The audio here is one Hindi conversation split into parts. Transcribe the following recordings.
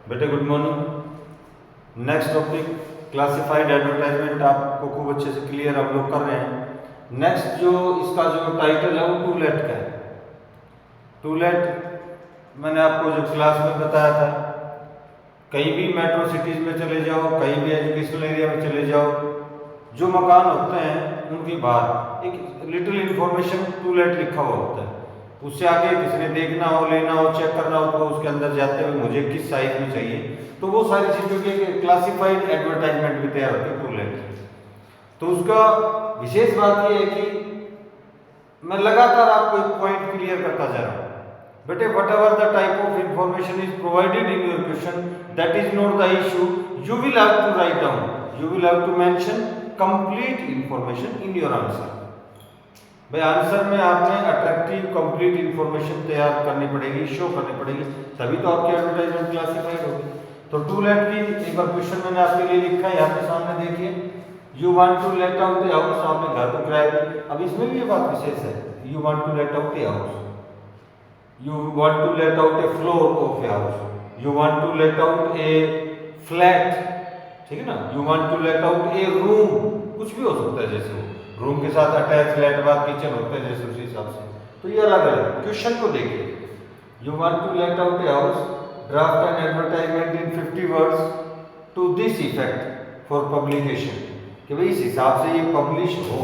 बेटे good morning. Next topic classified advertisement आपको खूब अच्छे से क्लियर हम लोग कर रहे हैं। नेक्स्ट जो इसका जो टाइटल है वो टू लेट का है। टू लेट मैंने आपको जो क्लास में बताया था, कहीं भी मेट्रो सिटीज़ में चले जाओ, कहीं भी एजुकेशनल एरिया में चले जाओ, जो मकान होते हैं उनके बाहर एक लिटिल इन्फॉर्मेशन टू लेट लिखा हुआ होता है। उससे आगे किसी ने देखना हो, लेना हो, चेक करना हो तो उसके अंदर जाते हुए मुझे किस साइज में चाहिए, तो वो सारी चीज़ों की क्लासिफाइड एडवर्टाइजमेंट भी तैयार होती है टू लेट। तो उसका विशेष बात यह है कि मैं लगातार आपको एक पॉइंट क्लियर करता जा रहा हूँ। बेटे whatever the type of information is provided in your question, that is not the issue. You will have to write down, you will have to mention complete information in your answer. भाई आंसर में आपने अट्रैक्टिव कंप्लीट इंफॉर्मेशन तैयार करनी पड़ेगी, शो करनी पड़ेगी, तभी तो आपकी एडवर्टाइजमेंट क्लासिफाइड होगी। तो टू लेट की एक बार क्वेश्चन मैंने आपके लिए लिखा है, यहाँ पे सामने देखिए, you want to let out a house, आपने घर को किराए पे। अब इसमें भी ये बात विशेष है, you want to let out a house, you want to let out a floor of a house, you want to let out a flat, ठीक है ना, you want to let out a room, कुछ भी हो सकता है, जैसे वो रूम के साथ अटैच फ्लैट बाद किचन होता है जैसे, उसी हिसाब से। तो ये अलग अलग क्वेश्चन को देखिए, you want to let out a house, draft an advertisement in 50 words to this effect for publication, कि भाई इस हिसाब से ये पब्लिश हो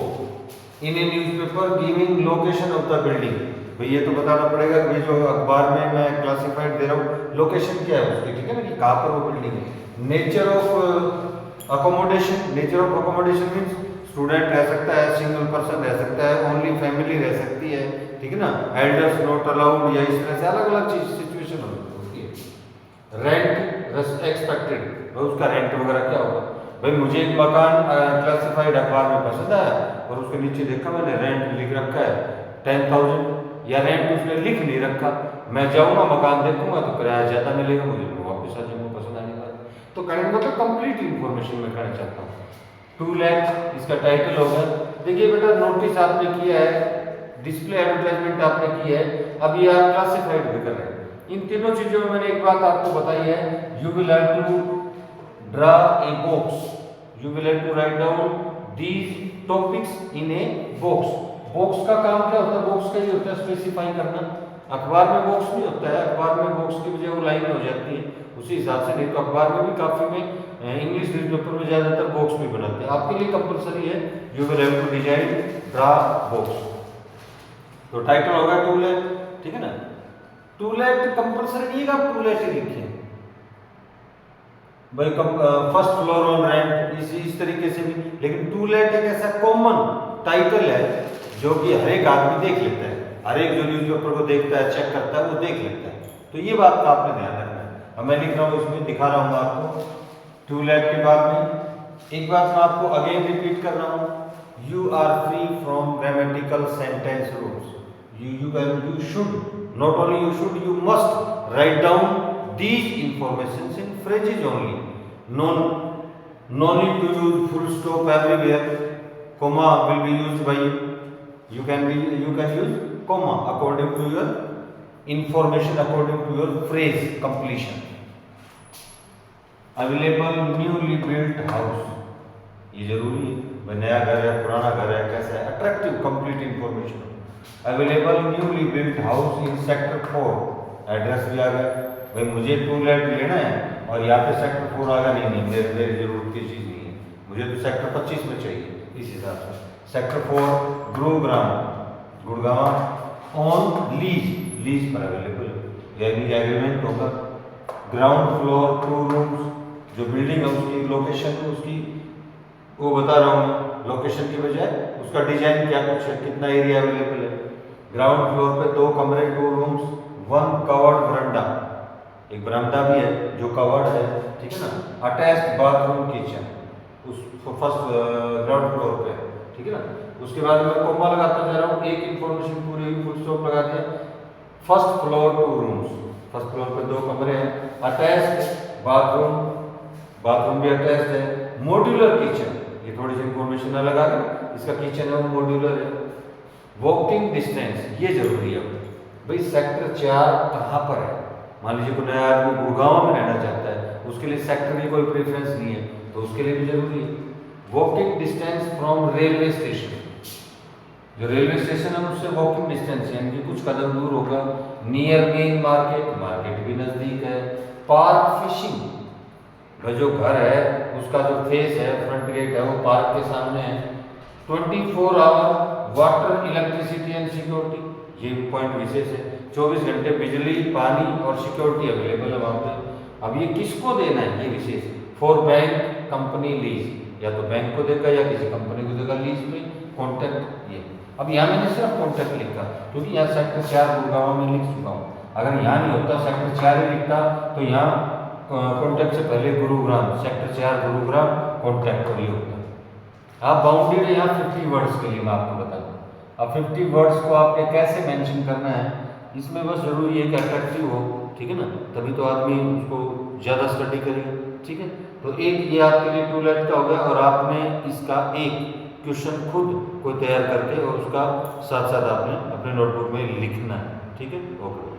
in a newspaper giving location of the building. भाई ये तो बताना पड़ेगा कि जो अखबार में मैं क्लासिफाइड दे रहा हूँ लोकेशन क्या है उसकी, ठीक है ना, कि कहाँ पर वो बिल्डिंग है। Nature of accommodation, nature of accommodation means student रह सकता है, सिंगल पर्सन रह सकता है, ओनली फैमिली रह सकती है, ठीक है ना, एल्डर्स नॉट अलाउड, या इस तरह से अलग अलग चीज सिचुएशन होती है। रेंट एक्सपेक्टेड, भाई उसका रेंट वगैरह क्या होगा। भाई मुझे एक मकान क्लासिफाइड अखबार में पसंद आया और उसके नीचे देखा मैंने रेंट लिख रखा है 10,000, या रेंट उसने लिख नहीं रखा, मैं जाऊंगा मकान देखूंगा तो किराया ज्यादा मिलेगा, मुझे वापस आ जाऊंगा पसंद आने का। तो कहने का मतलब कंप्लीट इंफॉर्मेशन मैं कहना चाहता हूँ। टू लेट इसका टाइटल होगा। देखिए बेटा नोटिस आपने किया है, डिस्प्ले एडवर्टाइजमेंट आपने की है, अब ये आप क्लासिफाइड भी कर रहे हैं। इन तीनों चीजों में मैंने एक बात आपको बताई है, you will have to draw a box, you will have to write down these topics in a box. Box का काम क्या होता है, बॉक्स का ये होता है स्पेसिफाई करना। अखबार में बॉक्स नहीं होता है, अखबार में बॉक्स की वजह वो लाइन हो जाती है उसी हिसाब से, नहीं तो अखबार में भी काफी में इंग्लिश न्यूज़पेपर में ज्यादातर बॉक्स भी बनाते हैं। आपके लिए कंपलसरी है, you will have to design draw box. तो टाइटल होगा टू लेट, ठीक है ना। टू लेट कंपलसरी नहीं है कि आप टू लेट ही लिखिए, भाई फर्स्ट फ्लोर ऑन रेंट, इस तरीके से भी। लेकिन टू लेट एक ऐसा कॉमन टाइटल है जो कि हर एक आदमी देख लेता है, हर एक जो न्यूज़पेपर को देखता है, चेक करता है, वो देख लेता है। तो ये बात का आपने ध्यान रखना है। अब मैं लिख रहा हूँ, इसमें दिखा रहा हूँ आपको टू लेट के बाद में एक बात मैं आपको अगेन रिपीट कर रहा हूँ, you are free from grammatical sentence rules. You should, not only you should, you must write down these informations in phrases only. No need to use full stop everywhere. Comma will be used by you. You can use comma according to your information, according to your phrase completion. Available newly built house, ये जरूरी है, भाई नया घर है, पुराना घर है, कैसा है, attractive complete information. Available newly built house in sector 4, address भी आ गया, भाई मुझे टू लेट लेना है और यहाँ पे सेक्टर 4 आ गया, नहीं मेरी जरूरत की चीज़ नहीं है, मुझे तो सेक्टर 25 में चाहिए। इस हिसाब से सेक्टर 4 गुड़गांव ऑन लीज पर अवेलेबल, यानी एग्रीमेंट होगा। ग्राउंड फ्लोर 2 रूम्स, जो बिल्डिंग है उसकी लोकेशन, उसकी वो बता रहा हूँ मैं, लोकेशन की बजाय उसका डिजाइन क्या कुछ है, कितना एरिया अवेलेबल है। ग्राउंड फ्लोर पे 2 कमरे 2 रूम्स 1 कवर्ड बरंडा, एक बरामदा भी है जो कवर्ड है, ठीक है ना, अटैच्ड बाथरूम किचन उस फर्स्ट ग्राउंड फ्लोर पे, ठीक है ना। उसके बाद मैं कोमा लगाता जा रहा हूँ, एक इंफॉर्मेशन पूरी फुल स्टॉप लगा दिया। First floor 2 rooms, first floor पे 2 कमरे हैं, अटैच्ड बाथरूम भी अटैच्ड है। मॉड्यूलर किचन, ये थोड़ी सी इंफॉर्मेशन अलग आ गई, इसका किचन है वो मॉड्यूलर है। वॉकिंग डिस्टेंस, ये जरूरी है भाई, सेक्टर 4 कहाँ पर है। मान लीजिए कोई नया आदमी गुड़गांव में रहना चाहता है उसके लिए सेक्टर की कोई प्रेफरेंस नहीं है, तो उसके लिए भी जरूरी है। Walking distance from railway station, जो रेलवे स्टेशन है उससे वॉकिंग डिस्टेंस यानी कि कुछ कदम दूर होगा। नियर मेन मार्केट, मार्केट भी नजदीक है। पार्क फिशिंग, जो घर है उसका जो फेस है, फ्रंट गेट है, वो पार्क के सामने है। 24 hour water, electricity and security, ये पॉइंट विशेष है। 24 घंटे बिजली, पानी और सिक्योरिटी अवेलेबल है वहाँ पे। अब ये किसको देना है, ये विशेष फॉर बैंक कंपनी लीज, या तो बैंक को देगा या किसी कंपनी को देगा लीज पे। कॉन्टैक्ट ये, अब यहाँ मैंने सिर्फ कॉन्टैक्ट लिखा क्योंकि यहाँ सेक्टर 4 गुड़गांव में लिख चुका हूँ। अगर यहाँ नहीं होता, सेक्टर 4 ही लिखता, तो यहाँ कॉन्टैक्ट से पहले गुरुग्राम, सेक्टर 4 गुरुग्राम कॉन्टैक्ट को ही होता। आप बाउंडेड है यहाँ 50 वर्ड्स के लिए, मैं आपको बता दूँ। अब 50 वर्ड्स को आपने कैसे मेंशन करना है, इसमें बस जरूरी है कि अट्रैक्टिव हो, ठीक है ना, तभी तो आदमी उसको ज़्यादा स्टडी करेगा, ठीक है। तो एक ये आपके लिए टूलेट का हो गया, और आपने इसका एक क्वेश्चन खुद को तैयार करके और उसका साथ साथ आपने अपने नोटबुक में लिखना है, ठीक है। ओके।